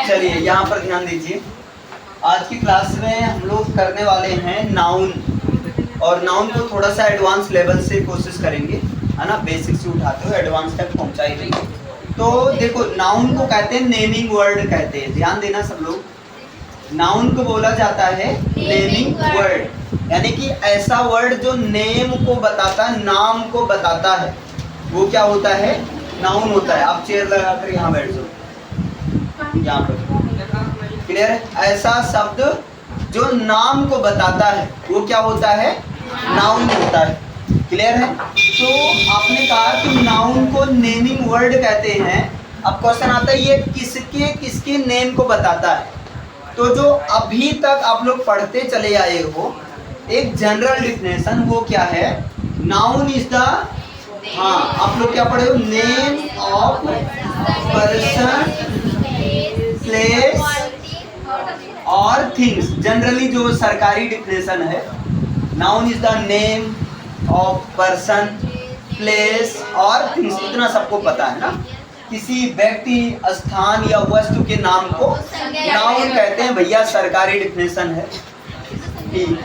चलिए यहाँ पर ध्यान दीजिए। आज की क्लास में हम लोग करने वाले हैं नाउन, और नाउन को थोड़ा सा एडवांस लेवल से कोशिश करेंगे, है ना। बेसिक से उठाते हुए एडवांस तक पहुंचा ही देंगे। तो देखो, नाउन को कहते हैं नेमिंग वर्ड कहते हैं। ध्यान देना सब लोग, नाउन को बोला जाता है नेमिंग वर्ड, यानी कि ऐसा वर्ड जो नेम को बताता है, नाम को बताता है, वो क्या होता है, नाउन होता है। आप चेयर लगाकर यहाँ बैठ जाओ, यहाँ पर क्लियर है। ऐसा शब्द जो नाम को बताता है वो क्या होता है, नाउन होता है। क्लियर है। तो आपने कहा कि नाउन को नेमिंग वर्ड कहते हैं। अब क्वेश्चन आता है ये किसके किसके नेम को बताता है। तो जो अभी तक आप लोग पढ़ते चले आए हो एक जनरल डिफिनेशन, वो क्या है, नाउन इज द, हाँ आप लोग क्या पढ़े हो, नेम ऑफ पर्सन, प्लेस और थिंग्स। जनरली जो सरकारी डिफिनेशन है, noun is the name of person, place और थिंग्स, इतना सबको पता है ना। किसी व्यक्ति, स्थान या वस्तु के नाम को नाउन कहते हैं भैया, सरकारी डिफिनेशन है। ठीक,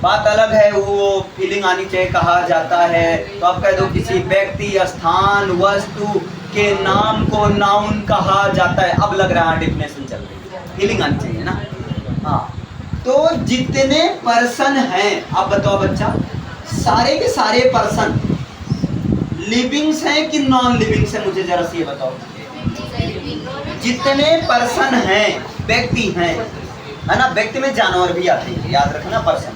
बात अलग है, वो फीलिंग आनी चाहिए, कहा जाता है। तो आप कह दो किसी व्यक्ति, स्थान, वस्तु के नाम को नाउन कहा जाता है। अब लग रहा है डिफिनेशन चल रही है, फीलिंग आनी चाहिए ना। हाँ, तो जितने पर्सन हैं, आप बताओ बच्चा, सारे के सारे पर्सन लिविंग्स हैं कि नॉन लिविंग्स हैं, मुझे जरा सी ये बताओ। जितने पर्सन हैं, व्यक्ति हैं, है ना, व्यक्ति में जानवर भी आते हैं, याद रखना पर्सन।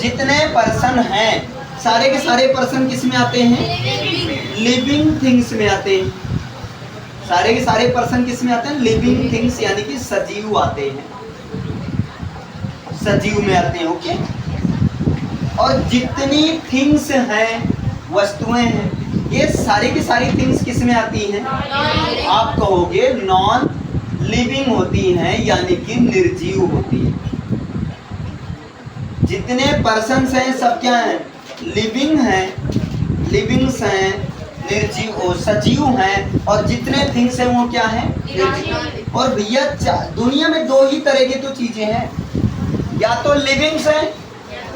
जितने पर्सन हैं, सारे के सारे पर्सन किस में आते हैं, लिविंग थिंग्स में आते हैं। सारे के सारे पर्सन किस में आते हैं, लिविंग थिंग्स, यानी कि सजीव आते हैं, सजीव में आते हैं। ओके। और जितनी थिंग्स हैं, वस्तुएं हैं, ये सारी की सारी थिंग्स किस में आती हैं, आप कहोगे नॉन लिविंग होती हैं, यानी कि निर्जीव होती है। जितने पर्सन्स हैं सब क्या हैं, लिविंग हैं, लिविंग्स हैं, निर्जीव सजीव हैं, और जितने थिंग्स हैं वो क्या हैं, निर्जीव। और भैया दुनिया में दो ही तरह की तो चीजें हैं, या तो लिविंग्स हैं,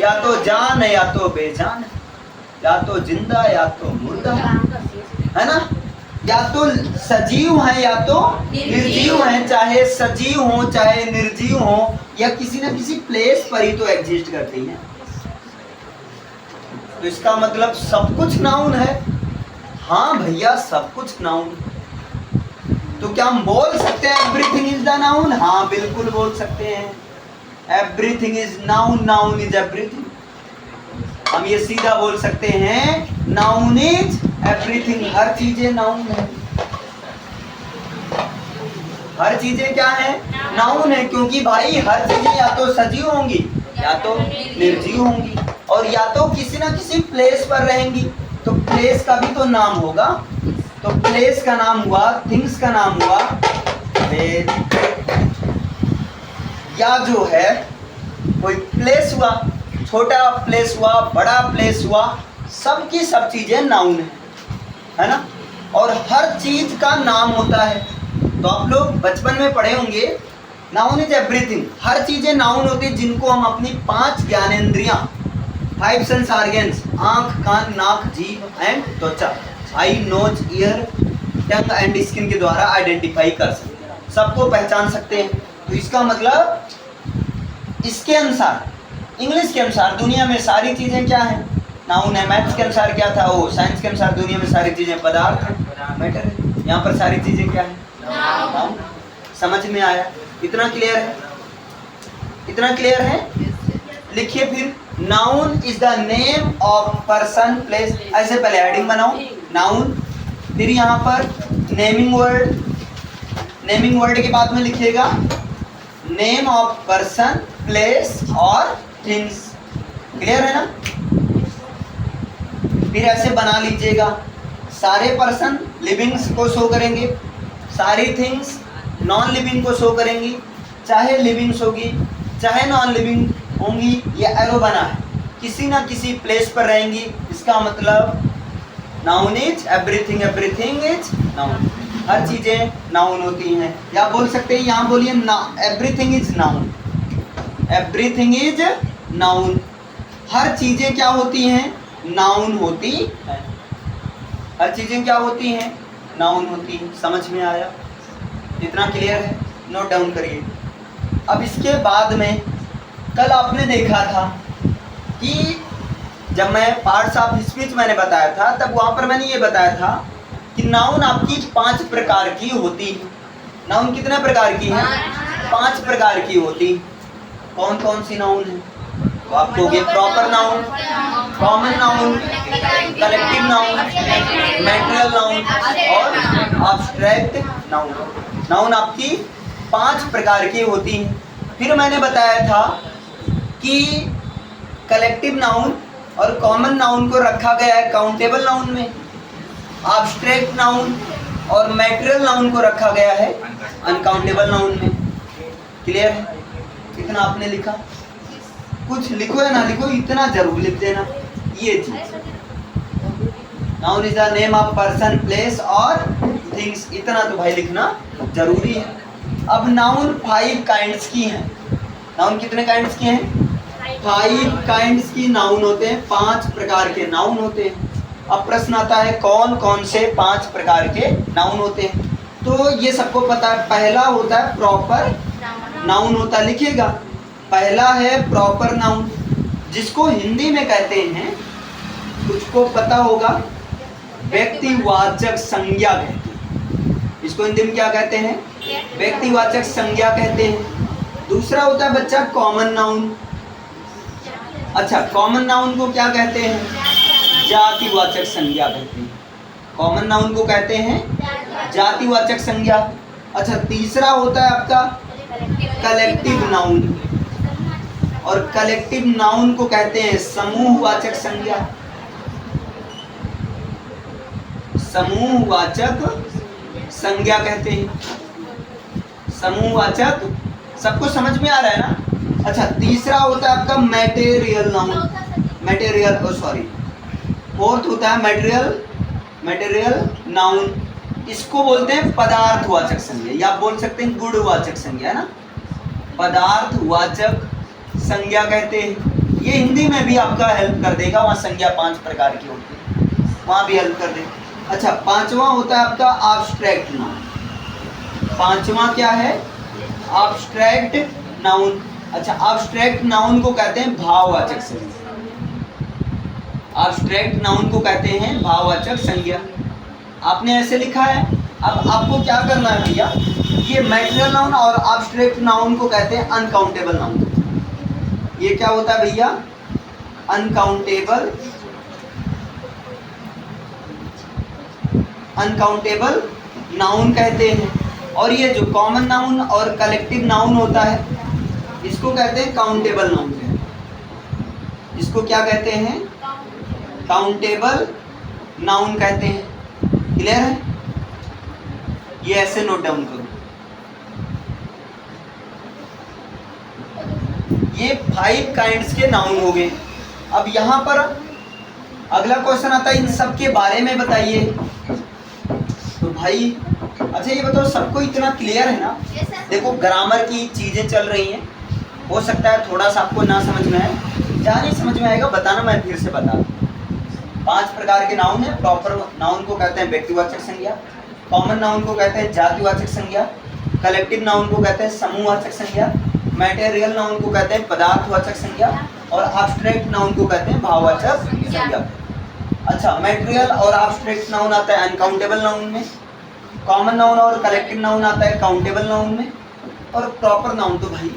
या तो जान है, या तो बेजान है, या तो जिंदा या तो मुर्दा, है ना। या तो सजीव है या तो निर्जीव है। चाहे सजीव हो चाहे निर्जीव हो, या किसी न किसी प्लेस पर ही तो एग्जिस्ट करती हैं। तो इसका मतलब सब कुछ नाउन है। हाँ भैया, सब कुछ नाउन। तो क्या हम बोल सकते हैं एवरीथिंग इज द नाउन? हाँ बिल्कुल बोल सकते हैं, everything is noun, noun is everything. हम ये सीधा बोल सकते हैं, नाउन इज एवरीथिंग, हर चीजें नाउन है। हर चीजें क्या है, नाउन है। क्योंकि भाई हर चीजें या तो सजीव होंगी या तो निर्जीव होंगी, और या तो किसी ना किसी प्लेस पर रहेंगी। तो प्लेस का भी तो नाम होगा। तो प्लेस का नाम हुआ, थिंग्स का नाम हुआ, या जो है कोई प्लेस हुआ, छोटा प्लेस हुआ, बड़ा प्लेस हुआ, सब की सब चीजें नाउन है ना। और हर चीज का नाम होता है। तो आप लोग बचपन में पढ़े होंगे, नाउन इज एवरीथिंग, हर चीजें नाउन होती है जिनको हम अपनी 5 ज्ञानेंद्रियां, 5 सेंस ऑर्गन्स, आंख, कान, नाक, जीभ एंड त्वचा, eye, nose, ear, tongue and skin के द्वारा आइडेंटिफाई कर सकते हैं, सबको पहचान सकते हैं। तो इसका मतलब इसके अनुसार, इंग्लिश के अनुसार दुनिया में सारी चीजें क्या है, नाउन है। मैथ्स के अनुसार क्या था, वो साइंस के अनुसार दुनिया में सारी चीजें पदार्थ है, मैटर है। यहाँ पर सारी चीजें क्या है, नाउन। समझ में आया? इतना क्लियर है? इतना क्लियर है? लिखिए फिर, noun is the name of person, place. ऐसे पहले हेडिंग बनाओ, नाउन, फिर यहाँ पर नेमिंग वर्ड, नेमिंग वर्ड के बाद में लिखिएगा नेम ऑफ पर्सन, प्लेस और थिंग्स। क्लियर है ना? फिर ऐसे बना लीजिएगा, सारे पर्सन लिविंग्स को शो करेंगे, सारी थिंग्स नॉन लिविंग को शो करेंगी, चाहे लिविंग्स होगी चाहे नॉन लिविंग होंगी। ये एरो बना है, किसी ना किसी प्लेस पर रहेंगी। इसका मतलब noun is everything, everything is noun. हर चीजें नाउन होती हैं। या बोल सकते हैं, यहाँ बोलिए everything is noun, everything is noun. हर चीजें क्या होती हैं? नाउन होती है। हर चीजें क्या होती हैं? नाउन होती है। समझ में आया? इतना क्लियर है? नोट डाउन करिए। अब इसके बाद में कल आपने देखा था कि जब मैं पार्ट्स ऑफ स्पीच मैंने बताया था, तब वहाँ पर मैंने ये बताया था कि नाउन आपकी 5 प्रकार की होती है। नाउन कितने प्रकार की है? 5 प्रकार की होती। कौन कौन सी नाउन है? तो आपको हो गए proper noun, common noun, collective noun, material noun और एब्स्ट्रैक्ट नाउन। नाउन आपकी 5 प्रकार की होती हैं। फिर मैंने बताया था कि कलेक्टिव नाउन और कॉमन नाउन को रखा गया है काउंटेबल नाउन में, एब्स्ट्रैक्ट नाउन और मैटेरियल नाउन को रखा गया है अनकाउंटेबल नाउन में। क्लियर है? कितना आपने लिखा? कुछ लिखो या ना लिखो, इतना जरूर लिख देना ये चीज। Noun is the name of person, place और थिंग्स, इतना तो भाई लिखना जरूरी है। अब नाउन 5 काइंड्स की हैं। नाउन कितने काइंड्स की हैं? 5 काइंड्स की नाउन होते हैं, 5 प्रकार के नाउन होते हैं। अब प्रश्न आता है कौन कौन से 5 प्रकार के नाउन होते हैं? तो ये सबको पता है। पहला होता है प्रॉपर नाउन होता, लिखिएगा। पहला है प्रॉपर नाउन, जिसको हिंदी में कहते हैं, कुछ को पता होगा, व्यक्तिवाचक संज्ञा कहते हैं। इसको हिंदी में क्या कहते हैं? व्यक्तिवाचक संज्ञा कहते हैं। दूसरा होता है बच्चा कॉमन नाउन। अच्छा, कॉमन नाउन को क्या कहते हैं? जातिवाचक संज्ञा कहते हैं। कॉमन नाउन को कहते हैं जातिवाचक संज्ञा। अच्छा, तीसरा होता है आपका कलेक्टिव नाउन, और कलेक्टिव नाउन को कहते हैं समूहवाचक संज्ञा। समूहवाचक संज्ञा कहते हैं, समूहवाचक। सबको समझ में आ रहा है ना? अच्छा, तीसरा होता है आपका material noun, material sorry fourth होता है मैटेरियल नाउन। इसको बोलते हैं पदार्थवाचक संज्ञा, या आप बोल सकते हैं गुणवाचक संज्ञा, है ना? पदार्थवाचक संज्ञा कहते हैं। ये हिंदी में भी आपका हेल्प कर देगा, वहाँ संज्ञा 5 प्रकार की होती है, वहाँ भी हेल्प कर देगा। अच्छा, पांचवा होता है आपका एब्स्ट्रैक्ट नाउन। पांचवा क्या है? Abstract noun. अच्छा, एब्स्ट्रैक्ट नाउन को कहते हैं भाववाचक संज्ञा। एब्स्ट्रैक्ट नाउन को कहते हैं भाववाचक संज्ञा। आपने ऐसे लिखा है। अब आपको क्या करना है भैया, ये मैटेरियल नाउन और एब्स्ट्रैक्ट नाउन को कहते हैं अनकाउंटेबल नाउन। ये क्या होता है भैया? अनकाउंटेबल नाउन कहते हैं। और ये जो कॉमन नाउन और कलेक्टिव नाउन होता है, इसको कहते हैं काउंटेबल नाउन। इसको क्या कहते हैं? काउंटेबल नाउन कहते हैं। क्लियर है? ये ऐसे नोट डाउन करो। ये 5 काइंड्स के नाउन हो गए। अब यहाँ पर अगला क्वेश्चन आता है, इन सब के बारे में बताइए। तो भाई अच्छा ये बताओ, सबको इतना क्लियर है ना? देखो, ग्रामर की चीज़ें चल रही हैं, हो सकता है थोड़ा सा आपको ना समझ में आए, जहाँ नहीं समझ में आएगा बताना, मैं फिर से बता दूँ। 5 प्रकार के नाउन है। प्रॉपर नाउन को कहते हैं व्यक्तिवाचक संज्ञा, कॉमन नाउन को कहते हैं जातिवाचक संज्ञा, कलेक्टिव नाउन को कहते हैं समूहवाचक संज्ञा, मैटेरियल नाउन को कहते हैं पदार्थवाचक संज्ञा, और एब्स्ट्रैक्ट नाउन को कहते हैं भाववाचक संज्ञा। अच्छा, मैटेरियल और एब्स्ट्रैक्ट नाउन आता है अनकाउंटेबल नाउन में, कॉमन नाउन और कलेक्टिव नाउन आता है काउंटेबल नाउन में, और प्रॉपर नाउन तो भाई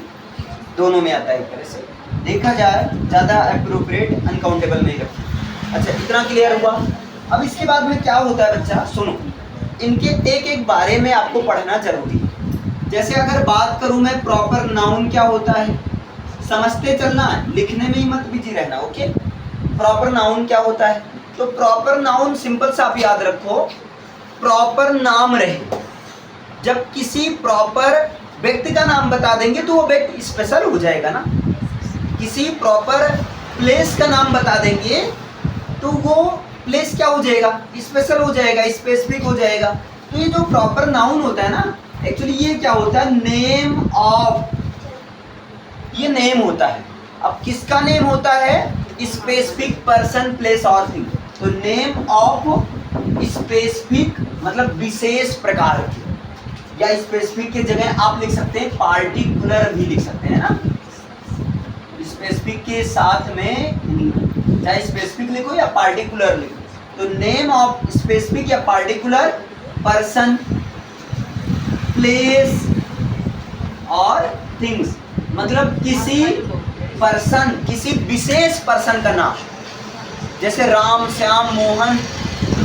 दोनों में आता है। एक तरह से देखा जाए ज़्यादा अप्रोप्रिएट अनकाउंटेबल में ही रखते। अच्छा, इतना क्लियर हुआ। अब इसके बाद में क्या होता है बच्चा, सुनो, इनके एक एक बारे में आपको पढ़ना जरूरी है। जैसे अगर बात करूं मैं प्रॉपर नाउन क्या होता है, समझते चलना है, लिखने में ही मत बिजी रहना। ओके, प्रॉपर नाउन क्या होता है? तो प्रॉपर नाउन सिंपल सा आप याद रखो, प्रॉपर नाम रहे। जब किसी प्रॉपर व्यक्ति का नाम बता देंगे तो वो व्यक्ति स्पेशल हो जाएगा ना। किसी प्रॉपर प्लेस का नाम बता देंगे तो वो प्लेस क्या हो जाएगा? स्पेशल हो जाएगा, स्पेसिफिक हो जाएगा। तो ये जो प्रॉपर नाउन होता है ना, एक्चुअली ये क्या होता है, नेम ऑफ, ये नेम होता है। अब किसका नेम होता है, स्पेसिफिक पर्सन प्लेस और थिंग। तो नेम ऑफ स्पेसिफिक मतलब विशेष प्रकार की, या स्पेसिफिक की जगह आप लिख सकते हैं पार्टिकुलर भी लिख सकते हैं ना, स्पेसिफिक के साथ में चाहे स्पेसिफिक लिखो या पार्टिकुलर लिखो। तो नेम ऑफ स्पेसिफिक या पार्टिकुलर पर्सन प्लेस और थिंग्स, मतलब किसी पर्सन, किसी विशेष पर्सन का नाम। जैसे राम, श्याम, मोहन।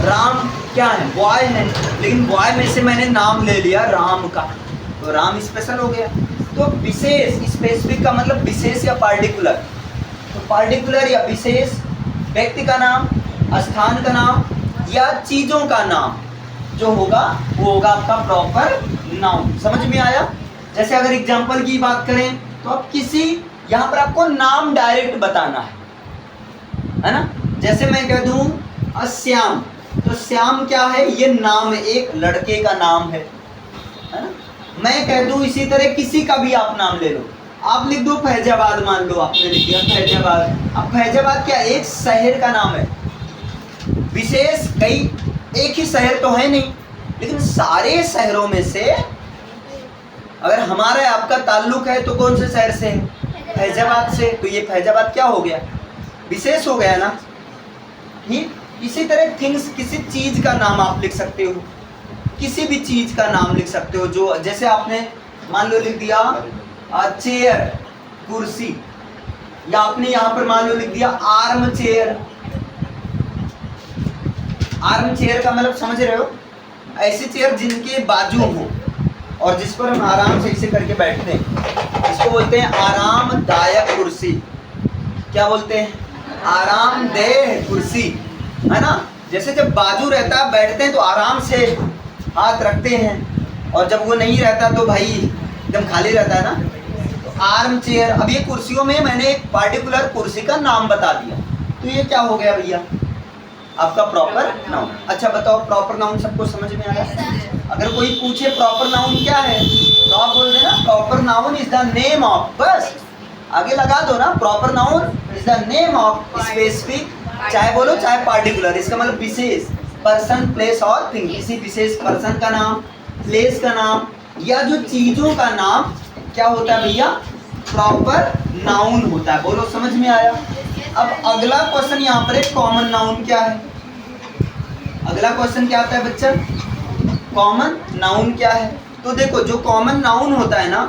राम क्या है, बॉय है, लेकिन बॉय में से मैंने नाम ले लिया राम का, तो राम स्पेशल हो गया। तो विशेष, स्पेसिफिक का मतलब विशेष या पार्टिकुलर। तो पार्टिकुलर या विशेष व्यक्ति का नाम, स्थान का नाम या चीजों का नाम जो होगा वो होगा आपका प्रॉपर नाउन। समझ में आया? जैसे अगर एग्जांपल की बात करें तो अब किसी, यहाँ पर आपको नाम डायरेक्ट बताना है ना। जैसे मैं कह दूं श्याम, तो श्याम क्या है, ये नाम है, एक लड़के का नाम है ना। मैं कह दूं इसी तरह किसी का भी आप नाम ले लो, आप लिख दो फैजाबाद, मान लो आपने लिख दिया फैजाबाद। अब फैजाबाद क्या, एक शहर का नाम है, विशेष कई, एक ही शहर तो है नहीं, लेकिन सारे शहरों में से अगर हमारा आपका ताल्लुक है तो कौन से शहर से है, फैजाबाद से। तो ये फैजाबाद क्या हो गया, विशेष हो गया ना। इसी तरह थिंग्स, किसी चीज का नाम आप लिख सकते हो, किसी भी चीज का नाम लिख सकते हो। जो जैसे आपने मान लो लिख दिया चेयर, कुर्सी, या आपने यहाँ पर मान लो लिख दिया आर्म चेयर। आर्म चेयर का मतलब समझ रहे हो, ऐसी चेयर जिनके बाजू हो और जिस पर हम आराम से इसे करके बैठते हैं, इसको बोलते हैं आरामदायक कुर्सी। क्या बोलते हैं, आरामदेह कुर्सी, है ना। जैसे जब बाजू रहता है, बैठते हैं तो आराम से हाथ रखते हैं, और जब वो नहीं रहता तो भाई एकदम खाली रहता है ना। तो आर्म चेयर। अब ये कुर्सियों में मैंने एक पार्टिकुलर कुर्सी का नाम बता दिया, तो ये क्या हो गया भैया, आपका प्रॉपर नाउन। अच्छा बताओ, प्रॉपर नाउन सबको समझ में आया? अगर कोई पूछे प्रॉपर नाउन क्या है, तो आप बोल देना proper noun is the name of, बस आगे लगा दो ना, proper noun is the name of specific, चाहे बोलो चाहे पार्टिकुलर, इसका मतलब विशेष पर्सन प्लेस और थिंग, किसी विशेष पर्सन का नाम, प्लेस का नाम या जो चीजों का नाम क्या होता है भैया, प्रॉपर नाउन होता है। बोलो समझ में आया? अब अगला क्वेश्चन यहाँ पर है, कॉमन नाउन क्या है। अगला क्वेश्चन क्या आता है बच्चा, कॉमन नाउन क्या है। तो देखो, जो कॉमन नाउन होता है ना,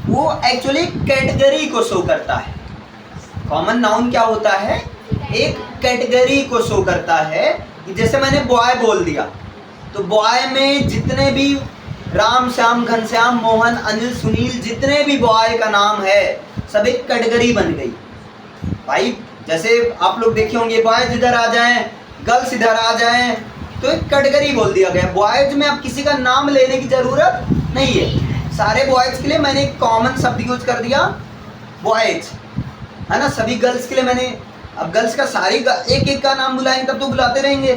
वो एक्चुअली कैटेगरी को शो करता है। कॉमन नाउन क्या होता है, एक कैटेगरी को शो करता है। जैसे मैंने बॉय बोल दिया, तो बॉय में जितने भी राम, श्याम, घनश्याम, मोहन, अनिल, सुनील, जितने भी बॉय का नाम है, सब एक कैटेगरी बन गई भाई। जैसे आप लोग देखे होंगे, बॉयज इधर आ जाएं, गर्ल्स इधर आ जाएं, तो एक कैटेगरी बोल दिया गया। बॉयज में अब किसी का नाम लेने की जरूरत नहीं है, सारे बॉयज के लिए मैंने एक कॉमन शब्द यूज कर दिया बॉयज, है ना। सभी गर्ल्स के लिए मैंने, अब गर्ल्स का सारी एक एक का नाम बुलाएंगे तब तो बुलाते रहेंगे,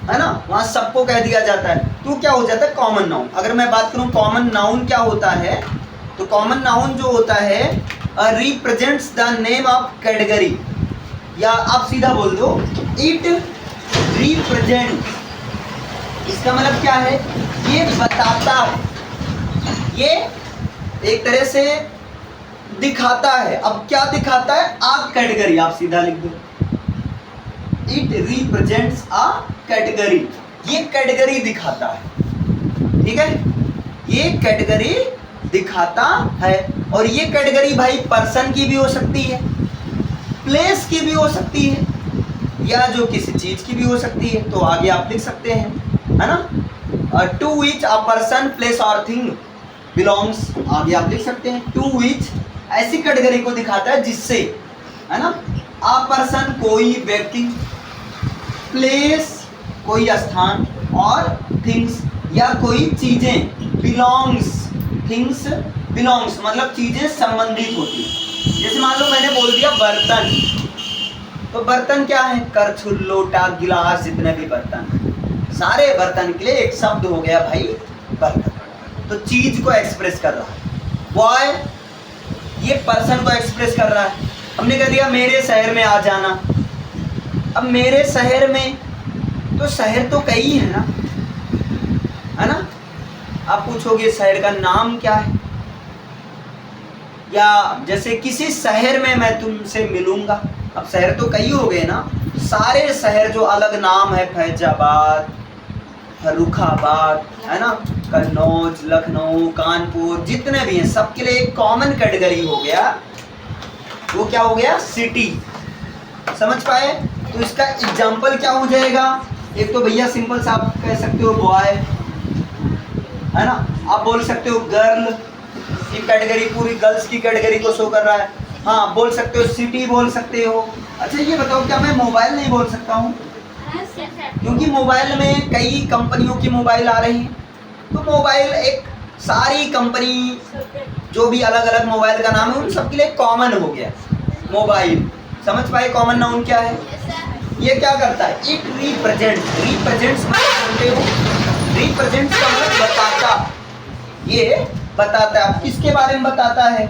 है ना, वहाँ सबको कह दिया जाता है, तो क्या हो जाता है कॉमन नाउन। अगर मैं बात करूँ कॉमन नाउन क्या होता है, तो कॉमन नाउन जो होता है represents the name of category, या आप सीधा बोल दो इट रिप्रेजेंट। इसका मतलब क्या है, ये बताता है, ये एक तरह से दिखाता है। अब क्या दिखाता है, आप कैटेगरी, आप सीधा लिख दो इट रिप्रेजेंट्स अ कैटेगरी, ये कैटेगरी दिखाता है, ठीक है, ये कैटेगरी दिखाता है। और ये कैटेगरी भाई पर्सन की भी हो सकती है, प्लेस की भी हो सकती है, या जो किसी चीज की भी हो सकती है। तो आगे आप लिख सकते हैं, है ना, to which a person place और थिंग बिलोंग्स, आगे आप लिख सकते हैं टू विच, ऐसी कैटेगरी को दिखाता है जिससे, है ना, अ पर्सन कोई व्यक्ति, प्लेस कोई स्थान, और थिंग्स या कोई चीजें, बिलोंग्स, थिंग्स बिलोंग्स मतलब चीजें संबंधित होती है। जैसे मान लो मैंने बोल दिया बर्तन, तो बर्तन क्या है, करछुल, लोटा, गिलास, जितने भी बर्तन, सारे बर्तन के लिए एक शब्द हो गया भाई बर्तन। तो चीज को एक्सप्रेस कर रहा है। बॉय ये पर्सन को एक्सप्रेस कर रहा है। हमने कह दिया मेरे शहर में आ जाना। अब मेरे शहर में, तो शहर तो कई है ना। आप पूछोगे शहर का नाम क्या है, या जैसे किसी शहर में मैं तुमसे मिलूंगा। अब शहर तो कई हो गए ना, सारे शहर जो अलग नाम है, फैजाबाद, फर्रुखाबाद, है ना, कन्नौज, लखनऊ, कानपुर, जितने भी हैं सबके लिए एक कॉमन कैटेगरी हो गया। वो क्या हो गया? सिटी। समझ पाए? तो इसका एग्जाम्पल क्या हो जाएगा? एक तो भैया सिंपल सा आप कह सकते हो बॉय, है ना। आप बोल सकते हो गर्ल, ये कैटेगरी पूरी गर्ल्स की कैटेगरी को शो कर रहा है। हाँ बोल सकते हो सिटी, बोल सकते हो। अच्छा ये बताओ क्या मैं मोबाइल नहीं बोल सकता हूँ? क्योंकि मोबाइल में कई कंपनियों की मोबाइल आ रही है। तो मोबाइल एक सारी कंपनी जो भी अलग अलग मोबाइल का नाम है उन सबके लिए कॉमन हो गया मोबाइल। समझ पाए कॉमन नाउन क्या है? ये क्या करता है? इट रिप्रेजेंट्स जानते हो? रिप्रेजेंट्स का मतलब बताता, ये बताता है। अब किसके बारे में बताता है?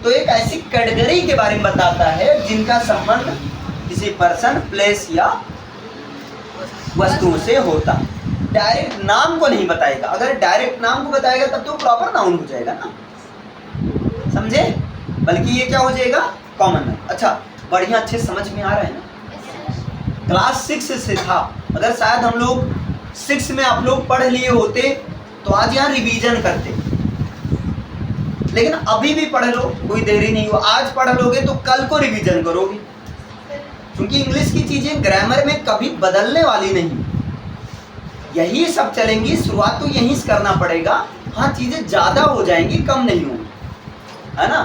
तो एक ऐसी कैटेगरी के बारे में बताता है जिनका संबंध किसी पर्सन, प्लेस या वस्तुओं से होता है। डायरेक्ट नाम को नहीं बताएगा। अगर डायरेक्ट नाम को बताएगा तब तो प्रॉपर नाउन हो जाएगा ना, समझे? बल्कि ये क्या हो जाएगा? Common noun. अच्छा बढ़िया, अच्छे समझ में आ रहा है ना? क्लास 6 से था, अगर शायद हम लोग 6 में आप लोग पढ़ लिए होते तो आज यहाँ रिवीजन करते, लेकिन अभी भी पढ़ लो, कोई देरी नहीं हो। आज पढ़ लोगे तो कल को रिवीजन करोगे, क्योंकि इंग्लिश की चीजें ग्रामर में कभी बदलने वाली नहीं, यही सब चलेंगी। शुरुआत तो यहीं से करना पड़ेगा। हाँ चीजें ज्यादा हो जाएंगी, कम नहीं होंगी, है ना।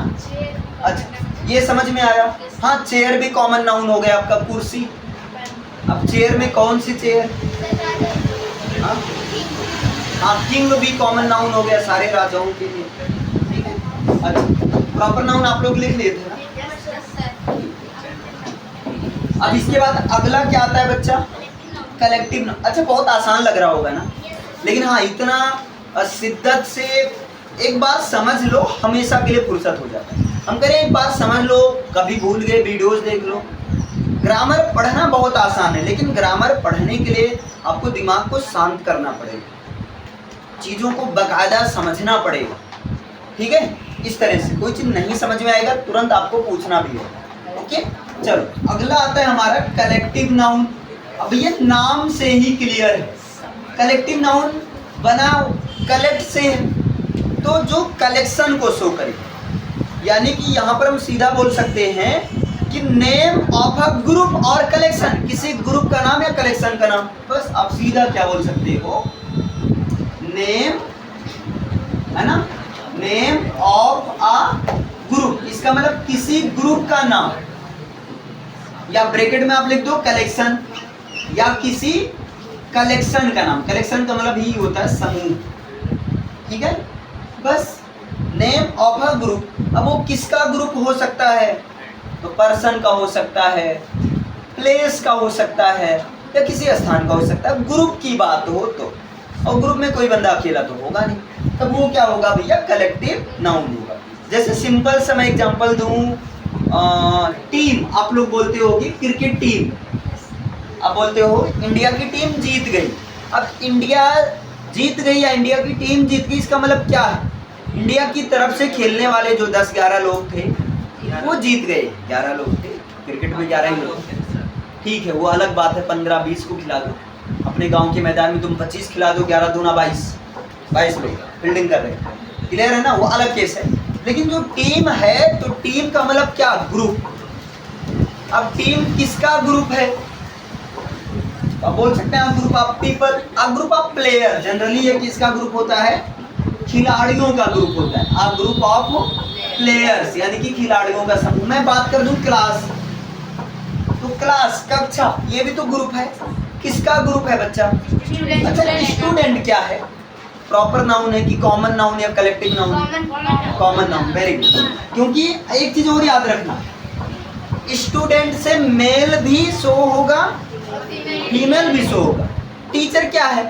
अच्छा ये समझ में आया? हाँ चेयर भी कॉमन नाउन हो गया आपका, कुर्सी। अब चेयर में कौन सी चेयर? हाँ किंग भी कॉमन नाउन हो गया सारे राजाओं के लिए, ठीक है। अच्छा प्रॉपर नाउन आप लोग लिख लेते हैं ना। अब इसके बाद अगला क्या आता है बच्चा? Collective noun. अच्छा बहुत आसान लग रहा होगा ना, लेकिन हाँ इतना शिद्दत से एक बार समझ लो, हमेशा के लिए फुर्सत हो जाता है। हम करें एक बार समझ लो, कभी भूल गए वीडियोस देख लो। ग्रामर पढ़ना बहुत आसान है, लेकिन ग्रामर पढ़ने के लिए आपको दिमाग को शांत करना पड़ेगा, चीज़ों को बाकायदा समझना पड़ेगा, ठीक है। इस तरह से कोई चीज़ नहीं समझ में आएगा तुरंत आपको पूछना भी है, ओके। चलो अगला आता है हमारा कलेक्टिव नाउन। अब ये नाम से ही क्लियर है, कलेक्टिव नाउन बना कलेक्ट से है, तो जो कलेक्शन को शो करे। यानी कि यहाँ पर हम सीधा बोल सकते हैं कि नेम ऑफ अ ग्रुप और कलेक्शन, किसी ग्रुप का नाम या कलेक्शन का नाम। बस आप सीधा क्या बोल सकते हो? नेम, है ना, नेम ऑफ अ ग्रुप। इसका मतलब किसी ग्रुप का नाम, या ब्रैकेट में आप लिख दो कलेक्शन, या किसी कलेक्शन का नाम। कलेक्शन का मतलब ही होता है समूह, ठीक है। बस नेम ऑफ अ ग्रुप। अब वो किसका ग्रुप हो सकता है? तो पर्सन का हो सकता है, प्लेस का हो सकता है, या किसी स्थान का हो सकता है। ग्रुप की बात हो तो, और ग्रुप में कोई बंदा अकेला तो होगा नहीं, तब वो क्या होगा भैया? कलेक्टिव नाउन होगा। जैसे सिंपल सा मैं एग्जांपल दूं, टीम आप लोग बोलते हो कि क्रिकेट टीम, आप बोलते हो इंडिया की टीम जीत गई। अब इंडिया जीत गई या इंडिया की टीम जीत गई, इसका मतलब क्या है? इंडिया की तरफ से खेलने वाले जो 10-11 लोग थे वो जीत गए। 11 लोग थे, क्रिकेट में 11 ही लोग थे, ठीक है। वो अलग बात है 15-20 को खिला दो, अपने गांव के मैदान में तुम 25 खिला दो, 11 दूना 22 लोग फील्डिंग कर रहे हैं, क्लियर है ना, वो अलग केस है। लेकिन जो टीम है, तो टीम का मतलब क्या? ग्रुप। अब टीम किसका ग्रुप है? आप बोल सकते हैं group of people, a group of player. Generally ये किसका ग्रुप होता है? खिलाड़ियों का ग्रुप होता है। अ ग्रुप ऑफ प्लेयर्स, यानी कि खिलाड़ियों का समूह। मैं बात कर दूं क्लास, तो क्लास, कक्षा, ये भी तो ग्रुप है। किसका ग्रुप है बच्चा? अच्छा स्टूडेंट क्या है? प्रॉपर नाउन है कि कॉमन नाउन या collective noun? Common noun, very good. क्योंकि एक चीज और याद रखना, स्टूडेंट से मेल भी शो होगा, फीमेल भी शो होगा, टीचर क्या है,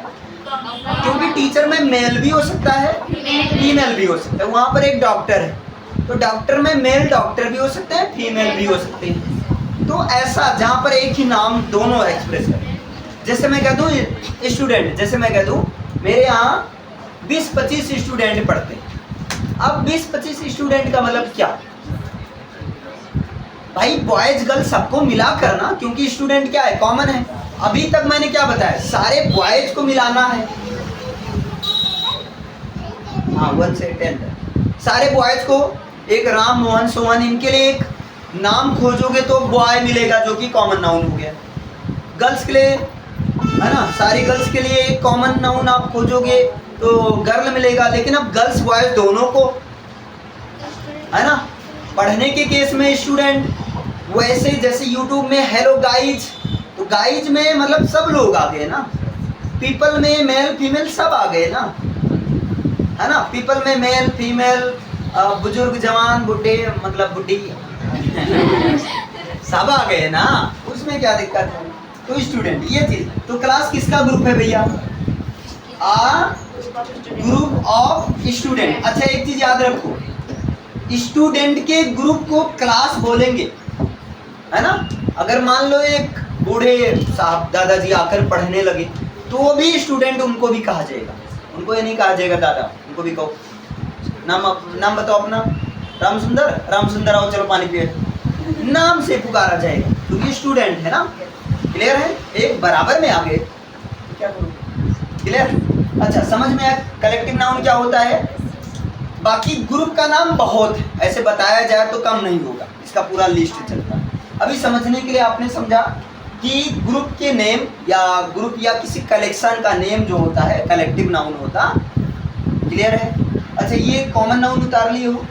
क्योंकि टीचर में मेल भी हो सकता है फीमेल भी हो सकता है। वहां पर एक डॉक्टर है तो डॉक्टर में मेल डॉक्टर भी हो सकते हैं फीमेल भी हो सकते हैं। तो ऐसा जहां पर एक ही नाम दोनों एक्सप्रेस करें। जैसे मैं कह दूं स्टूडेंट, जैसे मैं कह दूं मेरे यहाँ 20-25 स्टूडेंट पढ़ते हैं। अब 20-25 स्टूडेंट का मतलब क्या भाई, बॉयज गर्ल्स सबको मिला करना, क्योंकि स्टूडेंट क्या है, कॉमन है। अभी तक मैंने क्या बताया, सारे बॉयज को मिलाना है। हाँ 1 से 10 सारे बॉयज को, एक राम मोहन सोहन, इनके लिए एक नाम खोजोगे तो बॉय मिलेगा जो कि कॉमन नाउन हो गया। गर्ल्स के लिए है ना, सारी गर्ल्स के लिए एक कॉमन नाउन आप खोजोगे तो गर्ल मिलेगा। लेकिन अब गर्ल्स बॉयज दोनों को है ना, पढ़ने के केस में स्टूडेंट, वैसे जैसे यूट्यूब में हेलो गाइज, तो गाइज में मतलब सब लोग आ गए ना, पीपल में मेल फीमेल सब आ गए ना, है ना, पीपल में मेल फीमेल, बुजुर्ग जवान बुढ़े मतलब बुढ़ी सब आ गए ना, उसमें क्या दिक्कत है। तो स्टूडेंट ये चीज, तो क्लास किसका ग्रुप है भैया, आ ग्रुप ऑफ स्टूडेंट। अच्छा एक चीज याद रखो, स्टूडेंट के ग्रुप को क्लास बोलेंगे, है ना। अगर मान लो एक बूढ़े साहब दादाजी आकर पढ़ने लगे तो वो भी स्टूडेंट, उनको भी कहा जाएगा, उनको ये नहीं कहा जाएगा दादा, उनको भी कहो नाम बताओ अपना, राम सुंदर आओ चलो पानी पिए, नाम से पुकारा जाएगा क्योंकि स्टूडेंट है ना। क्लियर है, एक बराबर में आ गए, क्या करूं, क्लियर। अच्छा समझ में आया कलेक्टिव नाउन क्या होता है। बाकी ग्रुप का नाम बहुत है, ऐसे बताया जाए तो कम नहीं होगा, इसका पूरा लिस्ट चलता है। अभी समझने के लिए आपने समझा कि ग्रुप के नेम या ग्रुप या किसी कलेक्शन का नेम जो होता है कलेक्टिव नाउन होता। क्लियर है। अच्छा ये कॉमन नाउन उतार लिए हो,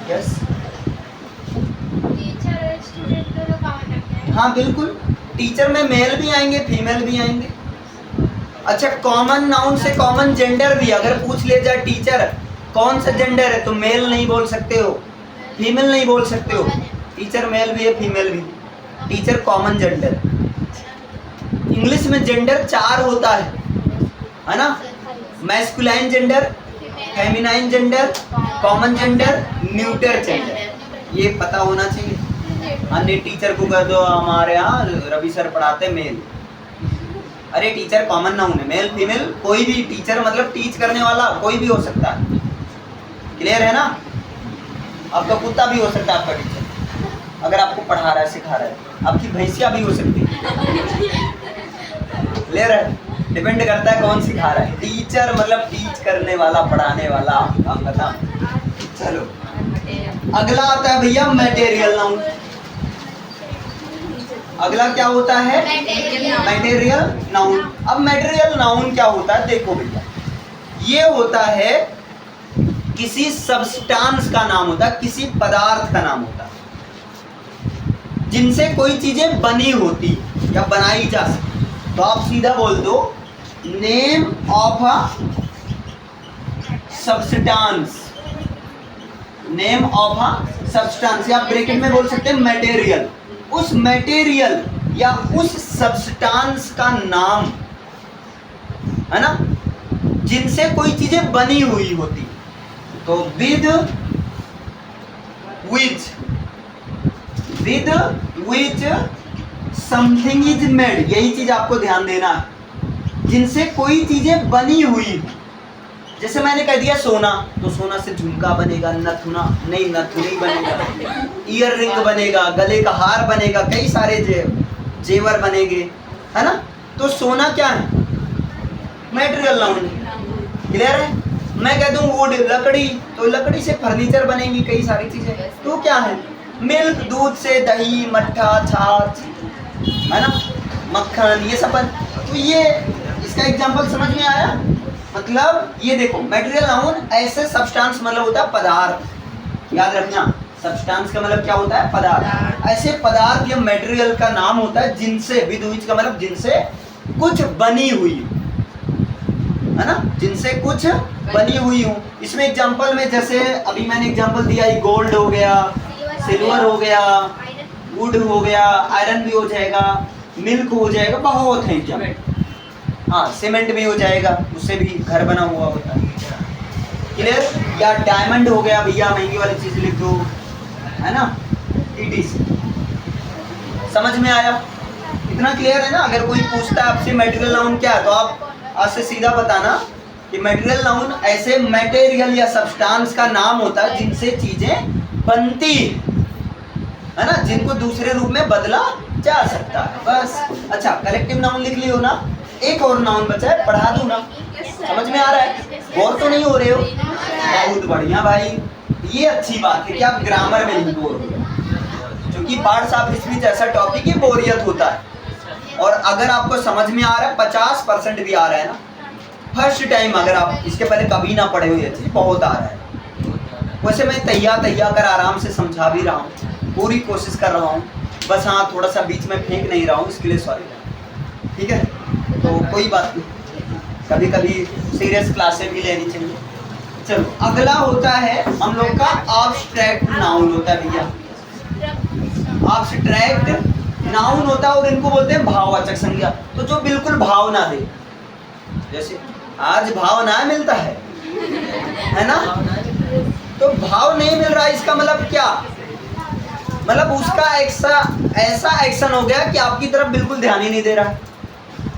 यस हाँ बिल्कुल, टीचर में मेल भी आएंगे फीमेल भी आएंगे। अच्छा कॉमन नाउन से कॉमन जेंडर भी, अगर पूछ ले जाए टीचर कौन सा जेंडर है तो मेल नहीं बोल सकते हो, फीमेल नहीं बोल सकते हो, टीचर मेल भी है फीमेल भी, टीचर कॉमन जेंडर। इंग्लिश में जेंडर 4 होता है ना, masculine gender, feminine gender, common gender, neuter gender, ये पता होना चाहिए। अन्य टीचर को कह दो हमारे यहाँ रवि सर पढ़ाते मेल, अरे टीचर कॉमन नाउन है, मेल फीमेल कोई भी टीचर मतलब टीच करने वाला कोई भी हो सकता है। क्लियर है ना, आपका कुत्ता भी हो सकता है आपका टीचर, अगर आपको पढ़ा रहा है सिखा रहा है, आपकी भैंसिया भी हो सकती है। क्लियर है, डिपेंड करता है कौन सिखा रहा है। टीचर मतलब टीच करने वाला, पढ़ाने वाला, आप बता। चलो अगला आता है भैया मटेरियल नाउन। अगला क्या होता है, मटेरियल नाउन। अब मटेरियल नाउन क्या होता है, देखो भैया ये होता है किसी सब्सटेंस का नाम होता है, किसी पदार्थ का नाम होता है जिनसे कोई चीजें बनी होती या बनाई जा सकती। तो आप सीधा बोल दो name of a substance, name of a substance, या ब्रैकेट में बोल सकते हैं मटेरियल। उस मटेरियल या उस सब्सटेंस का नाम है ना, जिनसे कोई चीजें बनी हुई होती। तो with which something is made, यही चीज आपको ध्यान देना है, जिनसे कोई चीजें बनी हुई हो। जैसे मैंने कह दिया सोना, तो सोना से झुमका बनेगा, नथुना नहीं नथुनी बनेगा, ईयर रिंग बनेगा, गले का हार बनेगा, कई सारे जेवर बनेंगे, है ना। तो सोना क्या है, मटेरियल नाउन है। क्लियर है। मैं कह दूं वुड लकड़ी, तो लकड़ी से फर्नीचर बनेंगी कई सारी चीजें, तो क्या है मिल्क, दूध से दही, मट्ठा, छाछ, है ना, मक्खन, ये सब। तो ये इसका एग्जांपल समझ में आया। मतलब ये देखो मटेरियल नाउन ऐसे सब्सटेंस मतलब होता है पदार्थ, याद रखना सब्सटेंस का मतलब क्या होता है पदार्थ। ऐसे पदार्थ या मटेरियल का नाम होता है जिनसे, विद व्हिच का मतलब जिनसे कुछ बनी हुई, है ना, जिनसे कुछ बनी हुई हो। इसमें एग्जांपल में जैसे अभी मैंने एग्जांपल दिया, गोल्ड हो गया, सिल्वर हो गया, वुड हो गया, आयरन भी हो जाएगा, मिल्क हो जाएगा, बहुत है क्या। हाँ, सीमेंट भी हो जाएगा, उससे भी घर बना हुआ होता है। क्लियर? या डायमंड हो गया भैया, महंगी वाली चीज लिख दो, है ना, ETC। समझ में आया? इतना क्लियर है ना? अगर कोई पूछता है आपसे मटेरियल नाउन क्या है, तो आप आज से सीधा बताना कि मटेरियल नाउन ऐसे मटेरियल या सब्सटेंस का नाम होता है जिनसे चीजें बनती है ना, जिनको दूसरे रूप में बदला जा सकता है, बस। अच्छा, कलेक्टिव नाउन लिख लियो ना। एक और नाउन बचा है, पढ़ा दूं ना? समझ में आ रहा है? बोर तो नहीं हो रहे हो? बहुत बढ़िया भाई, ये अच्छी बात है कि आप ग्रामर में नहीं बोर हो रहे, क्योंकि पार्ट्स ऑफ स्पीच ऐसा टॉपिक ही बोरियत होता है। और अगर आपको समझ में आ रहा है, 50% भी आ रहा है ना, फर्स्ट टाइम, अगर आप इसके पहले कभी ना पढ़े हुए, चीज बहुत आ रहा है। वैसे मैं तैयार कर आराम से समझा भी रहा हूँ, पूरी कोशिश कर रहा हूँ, बस हाँ थोड़ा सा बीच में फेंक नहीं रहा हूँ, इसके लिए सॉरी। ठीक है, तो कोई बात नहीं, कभी कभी सीरियस क्लासें भी लेनी चाहिए। चलो, अगला होता है हम लोग का एब्स्ट्रैक्ट नाउन होता है भैया। एब्स्ट्रैक्ट नाउन होता है और इनको बोलते हैं भाववाचक संज्ञा। तो जो बिल्कुल भाव ना दे, जैसे आज भाव ना मिलता है ना, तो भाव नहीं मिल रहा, इसका मतलब क्या? मतलब उसका ऐसा एक्शन हो गया कि आपकी तरफ बिल्कुल ध्यान ही नहीं दे रहा।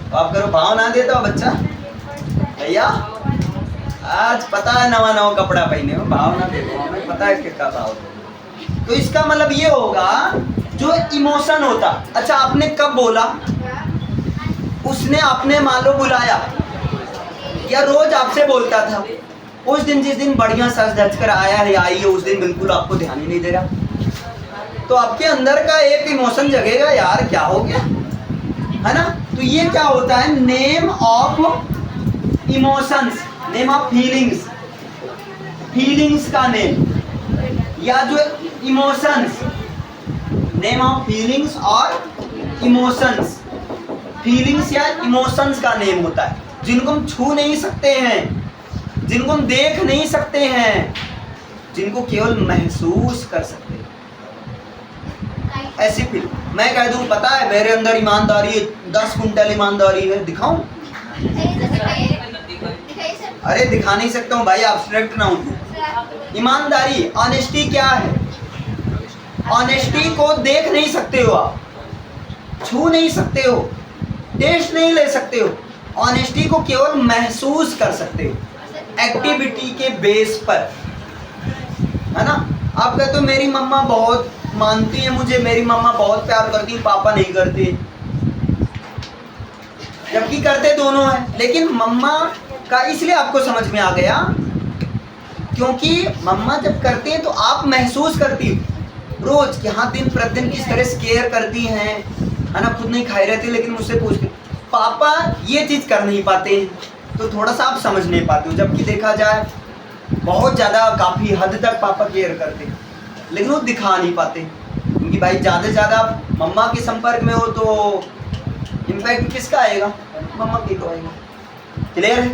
तो आप करो भाव ना देता हो बच्चा, भैया आज पता है नवा कपड़ा पहने हो, भाव ना देखो, हमें पता है किसका भाव दो। तो इसका मतलब ये होगा जो इमोशन होता। अच्छा, आपने कब बोला? उसने आपने मान लो बुलाया, या रोज आपसे बोलता था, उस दिन जिस दिन बढ़िया सच धज कर आया है, आई है, उस दिन बिल्कुल आपको ध्यान ही नहीं दे रहा। तो आपके अंदर का एक इमोशन जगेगा, यार क्या हो गया, है ना। तो ये क्या होता है? Name of emotions, name of feelings, feelings का नेम, या जो इमोशंस, नेम ऑफ फीलिंग्स और इमोशंस, फीलिंग्स या इमोशंस का नेम होता है, जिनको हम छू नहीं सकते हैं, जिनको हम देख नहीं सकते हैं, जिनको केवल महसूस कर सकते हैं। ऐसी फील, मैं कह दूं पता है मेरे अंदर ईमानदारी है, 10 कुंटल ईमानदारी है, दिखाऊं? अरे दिखा नहीं सकता हूँ भाई, एब्स्ट्रैक्ट ना हूँ। ईमानदारी, ऑनेस्टी क्या है? ऑनेस्टी को देख नहीं सकते हो आप, छू नहीं सकते हो, टेस्ट नहीं ले सकते हो। ऑनेस्टी को केवल महसूस कर सकते हो एक्टिविटी के बेस पर, है ना। आप कहते हो मेरी मम्मा बहुत मानती है मुझे, मेरी मम्मा बहुत प्यार करती, पापा नहीं करते, जबकि करते दोनों हैं। लेकिन मम्मा का इसलिए आपको समझ में आ गया क्योंकि मम्मा जब करती हैं तो आप महसूस करती हो रोज कि हाँ दिन प्रतिदिन किस तरह से केयर करती हैं, है ना। खुद नहीं खाई रहती लेकिन मुझसे पूछती। पापा ये चीज़ कर नहीं पाते हैं, तो थोड़ा सा आप समझ नहीं पाते हो। जबकि देखा जाए बहुत ज़्यादा काफ़ी हद तक पापा केयर करते हैं, लेकिन वो दिखा नहीं पाते, क्योंकि भाई ज़्यादा से ज़्यादा आप मम्मा के संपर्क में हो तो इम्पैक्ट किसका आएगा? मम्मा की को आएगा। क्लियर है?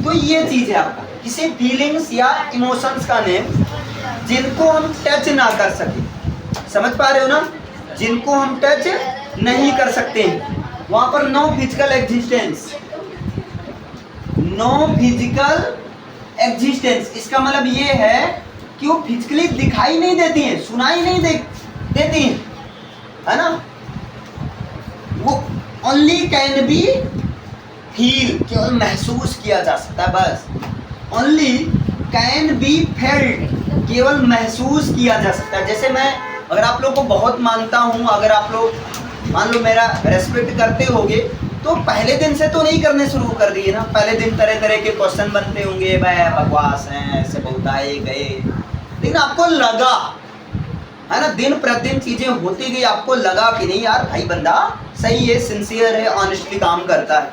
तो ये चीज़ है आपका किसी फीलिंग्स या इमोशंस का नेम जिनको हम टच ना कर सके। समझ पा रहे हो ना? जिनको हम टच नहीं कर सकते हैं, वहाँ पर no physical existence, no physical existence. इसका मतलब ये है कि वो फिजिकली दिखाई नहीं देती हैं, सुनाई नहीं देती हैं, है ना। वो ओनली कैन बी फील, केवल महसूस किया जा सकता है, बस। ओनली कैन बी फेल्ट, केवल महसूस किया जा सकता है। जैसे मैं अगर आप लोग को बहुत मानता हूँ, अगर आप लोग मान लो मेरा रेस्पेक्ट करते होगे, तो पहले दिन से तो नहीं करने शुरू कर दिए ना। पहले दिन तरह तरह के क्वेश्चन बनते होंगे, भाई बकवास हैं, ऐसे बहुत आए गए, लेकिन आपको लगा, है ना, दिन प्रतिदिन चीजें होती गई, आपको लगा कि नहीं यार भाई बंदा सही है, सिंसियर है, ऑनेस्टली काम करता है,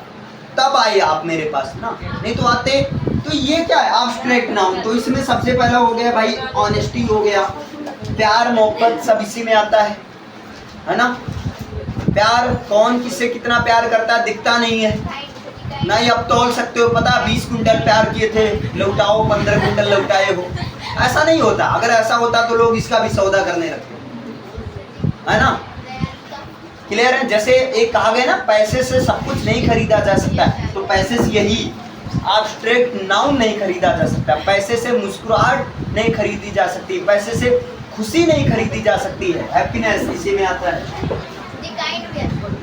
तब आए आप मेरे पास ना, नहीं तो आते। तो ये क्या है? Abstract noun. तो इसमें सबसे पहला हो गया भाई ऑनेस्टी हो गया, प्यार मोहब्बत सब इसी में आता है ना। प्यार कौन किससे कितना प्यार करता है दिखता नहीं है, नहीं अब तौल सकते हो, पता 20 कुंटल प्यार किए थे, लौटाओ 15 कुंटल लौटाए हो, ऐसा नहीं होता। अगर ऐसा होता तो लोग इसका भी सौदा करने लगते, है ना, क्लियर है। जैसे एक कहा गया ना, पैसे से सब कुछ नहीं खरीदा जा सकता है, तो पैसे से यही एब्स्ट्रैक्ट नाउन नहीं खरीदा जा सकता, पैसे से मुस्कुराहट नहीं खरीदी जा सकती, पैसे से खुशी नहीं खरीदी जा सकती है। हैप्पीनेस इसी में आता है,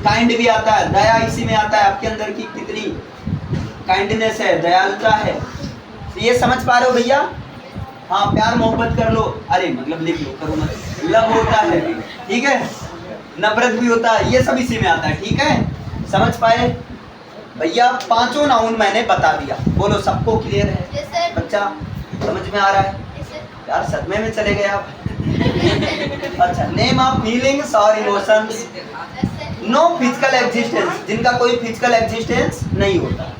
काइंड भी आता है, दया इसी में आता है, आपके अंदर की कितनी काइंडनेस है, दयालुता है, ये समझ पा रहे हो भैया। हाँ, प्यार मोहब्बत कर लो, अरे मतलब लिख लो, करो मत, लव होता है, ठीक है, नफरत भी होता है, ये सब इसी में आता है, ठीक है, समझ पाए भैया। पांचों नाउन मैंने बता दिया, बोलो सबको क्लियर है? yes, बच्चा समझ में आ रहा है? yes, यार सदमे में चले गए आप। अच्छा, नेम ऑफ फीलिंग्स और इमोशंस, नो फिजिकल एग्जिस्टेंस, जिनका कोई फिजिकल एग्जिस्टेंस नहीं होता।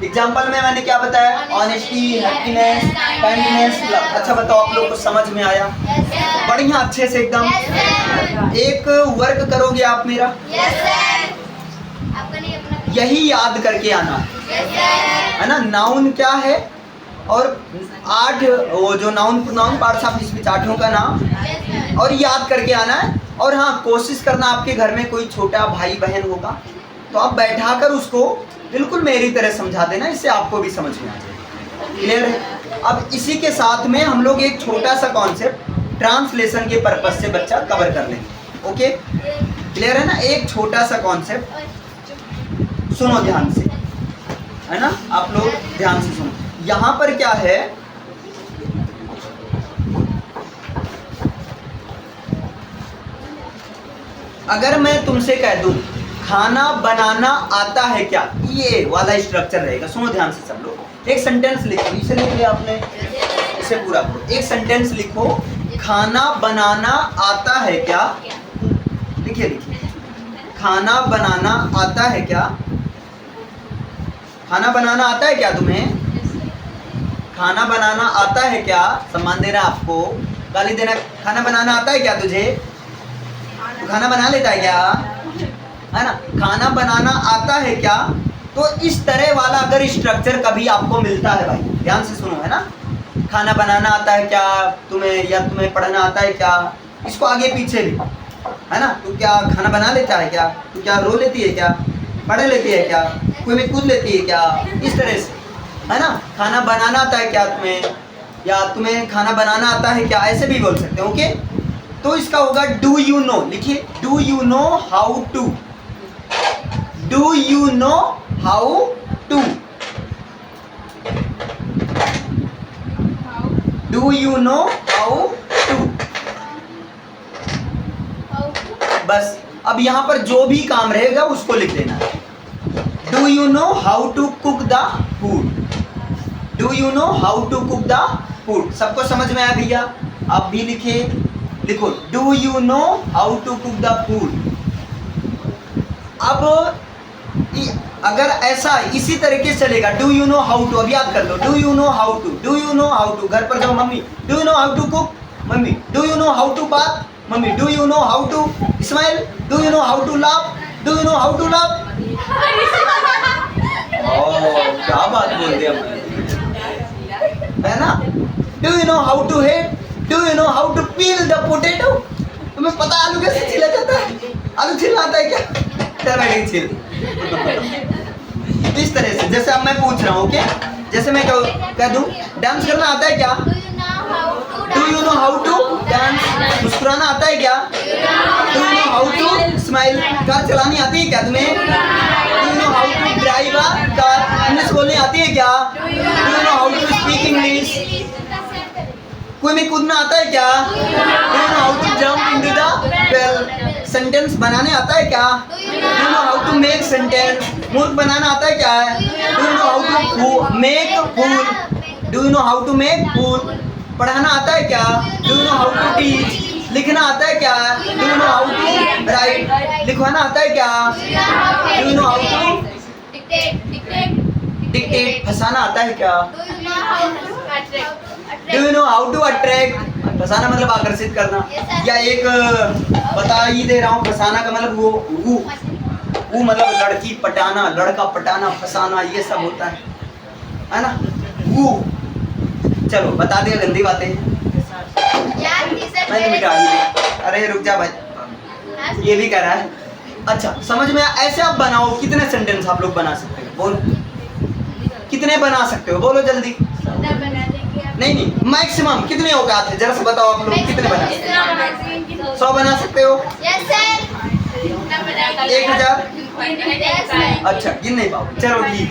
एग्जाम्पल में मैंने क्या बताया? Honesty, happiness, kindness, love. अच्छा बताओ, आप लोग को समझ में आया? बढ़िया, अच्छे से एकदम। एक वर्क करोगे आप मेरा, यही याद करके आना है ना, नाउन क्या है, और 8 वो जो noun pronoun parts of speech, 8 का नाम, और याद करके आना है। और हाँ, कोशिश करना, आपके घर में कोई छोटा भाई बहन होगा तो आप बैठाकर उसको बिल्कुल मेरी तरह समझा देना, इससे आपको भी समझ में आ जाए, क्लियर है। अब इसी के साथ में हम लोग एक छोटा सा कॉन्सेप्ट ट्रांसलेशन के पर्पस से बच्चा कवर कर लेंगे, ओके, क्लियर है ना। एक छोटा सा कॉन्सेप्ट सुनो ध्यान से, है ना, आप लोग ध्यान से सुनो। यहाँ पर क्या है, अगर मैं तुमसे कह दूं खाना बनाना आता है क्या, ये वाला स्ट्रक्चर रहेगा। सुनो ध्यान से सब लोग, एक सेंटेंस लिखो, इसे लिख लिया आपने, इसे पूरा करो। एक सेंटेंस लिखो, खाना बनाना आता है क्या, लिखिए लिखिए, खाना बनाना आता है क्या, खाना बनाना आता है क्या तुम्हें, खाना बनाना आता है क्या, सम्मान देना आपको, गाली देना, खाना बनाना आता है क्या तुझे, तो खाना बना लेता है क्या, है ना, खाना बनाना आता है क्या। तो इस तरह वाला अगर स्ट्रक्चर कभी आपको मिलता है, भाई ध्यान से सुनो, है ना, खाना बनाना आता है क्या तुम्हें, या तुम्हें पढ़ना आता है क्या, इसको आगे पीछे भी, है ना, तू क्या खाना बना लेता है क्या, तू क्या रो लेती है क्या, पढ़ लेती है क्या, कोई में कूद लेती है क्या, इस तरह से, है ना, खाना बनाना आता है क्या तुम्हें, या तुम्हें खाना बनाना आता है क्या, ऐसे भी बोल सकते हैं, ओके। तो इसका होगा डू यू नो, लिखिए, do you know how to, do you know how to, do you know how to, बस। अब यहाँ पर जो भी काम रहेगा उसको लिख देना। Do you know how to cook the food, do you know how to cook the food, सबको समझ में आया भैया? आप भी लिखे, लिखो, do you know how to cook the food. अब अगर ऐसा इसी तरीके से चलेगा, do you know how to, अब याद कर लो, do you know how to, do you know how to, घर पर जाओ मम्मी, do you know how to cook, मम्मी, do you know how to बात, मम्मी, do you know how to smile, do you know how to laugh, do you know how to laugh. क्या बात बोल दिया, है ना। Do you know how to hate, do you know how to peel the potato, तुम्हें पता आलू कैसे छीला जाता है, आलू छीलना आता है क्या, टमाटर छील। इस तरह से, जैसे अब मैं पूछ रहा हूँ, ओके, जैसे मैं कह दूं डांस करना आता है क्या, do you know how to dance, मुस्कुराना आता है क्या, do you know how to smile, car चलानी आती है क्या तुम्हें, do you know how to drive a car, English बोलनी आती है क्या, do you know how to speak English, कोई में कूदना आता है क्या, do you know how to jump into the well, sentence बनाने आता है क्या, do you know how to make sentence, मूर्ख बनाना आता है क्या, do you know how to make fool, do you know how to make fool, पढ़ाना आता है क्या, do you know how to teach, लिखना आता है क्या, do you know how to write, लिखवाना आता है क्या, do you know how to dictate, फंसाना आता है क्या, do you know how to attract, फंसाना मतलब आकर्षित करना, या एक बता ही दे रहा हूँ, फंसाना का मतलब वो मतलब लड़की पटाना, लड़का पटाना, फंसाना, ये सब होता है ना, वो। चलो बता दिया, गंदी बातें मैंने मिटा दी, अरे रुक जा भाई, ये भी करा है। अच्छा समझ में ऐसे आप बनाओ, कितने सेंटेंस आप लोग बना सकते हो बोलो, कितने बना सकते हो बोलो जल्दी। नहीं मैक्सिमम कितने औकात है जरा से बताओ आप लोग कितने बना सकते हो? 100 बना सकते हो? 1000? अच्छा गिन नहीं पाओ, चलो ठीक।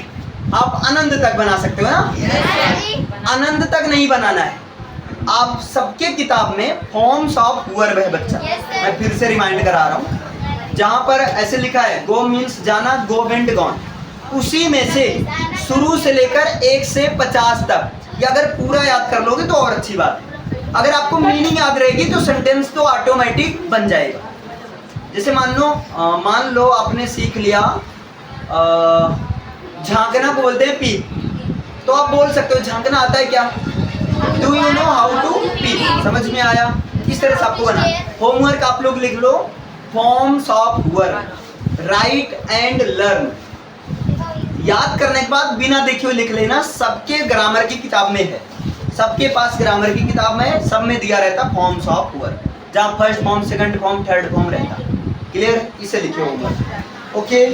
आप अनंत तक बना सकते हो ना? अनंत तक नहीं बनाना है। आप सबके किताब में फॉर्म्स ऑफ वर्ब है बच्चा, मैं फिर से रिमाइंड करा रहा हूँ। जहाँ पर ऐसे लिखा है गो मीन्स जाना, गो वेंट गॉन, उसी में से शुरू से लेकर 1 से 50 तक, या अगर पूरा याद कर लोगे तो और अच्छी बात है। अगर आपको मीनिंग याद रहेगी तो सेंटेंस तो ऑटोमेटिक बन जाएगा। जैसे मान लो आपने सीख लिया झांकना को बोलते हैं पीक, तो आप बोल सकते हो झांकना आता है क्या? Do you know how to peek? समझ में आया? किस तरह से आपको बना। होमवर्क आप लोग लिख लो, forms of verb, write and learn. याद करने के बाद बिना देखे हुए लिख लेना, सबके ग्रामर की किताब में है, सबके पास ग्रामर की किताब में सब में दिया रहता फॉर्म्स ऑफ वर्ब, जहाँ first form, second form, third form रहता। क्लियर? इसे लिखे होमवर्क। ओके